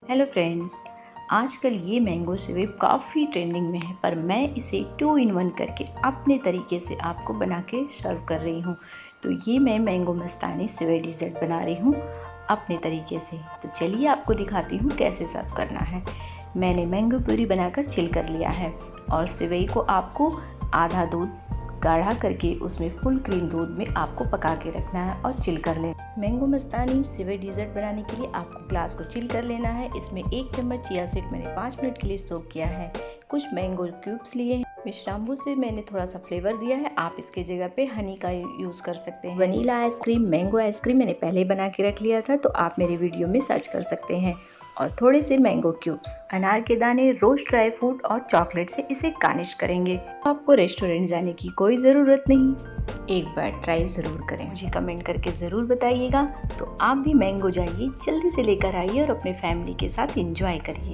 Hello friends, आजकल ये mango syrup काफ़ी ट्रेंडिंग में है, पर मैं इसे 2 इन 1 करके अपने तरीके से आपको बना के सर्व कर रही हूँ। तो ये मैं मैंगो मस्तानी सेवई डेज़र्ट बना रही हूँ अपने तरीके से। तो चलिए आपको दिखाती हूँ कैसे सर्व करना है। मैंने मैंगो प्यूरी बनाकर चिल कर लिया है और सेवई को आपको आधा दूध गाढ़ा करके उसमें फुल क्रीम दूध में आपको पका के रखना है और चिल कर लेना। मैंगो मस्तानी सेवई डेज़र्ट बनाने के लिए आपको ग्लास को चिल कर लेना है। इसमें 1 चम्मच चिया सीड मैंने 5 मिनट के लिए सोक किया है। कुछ मैंगो क्यूब्स लिए हैं। विश्राम्बू से मैंने थोड़ा सा फ्लेवर दिया है, आप इसके जगह पे हनी का यूज़ कर सकते हैं। वनीला आइसक्रीम, मैंगो आइसक्रीम मैंने पहले बना के रख लिया था, तो आप मेरे वीडियो में सर्च कर सकते हैं। और थोड़े से मैंगो क्यूब्स, अनार के दाने, रोस्ट ड्राई फ्रूट और चॉकलेट से इसे गार्निश करेंगे। आपको रेस्टोरेंट जाने की कोई ज़रूरत नहीं, एक बार ट्राई ज़रूर करें। मुझे कमेंट करके ज़रूर बताइएगा। तो आप भी मैंगो जाइए, जल्दी से लेकर आइए और अपने फैमिली के साथ एंजॉय करिए।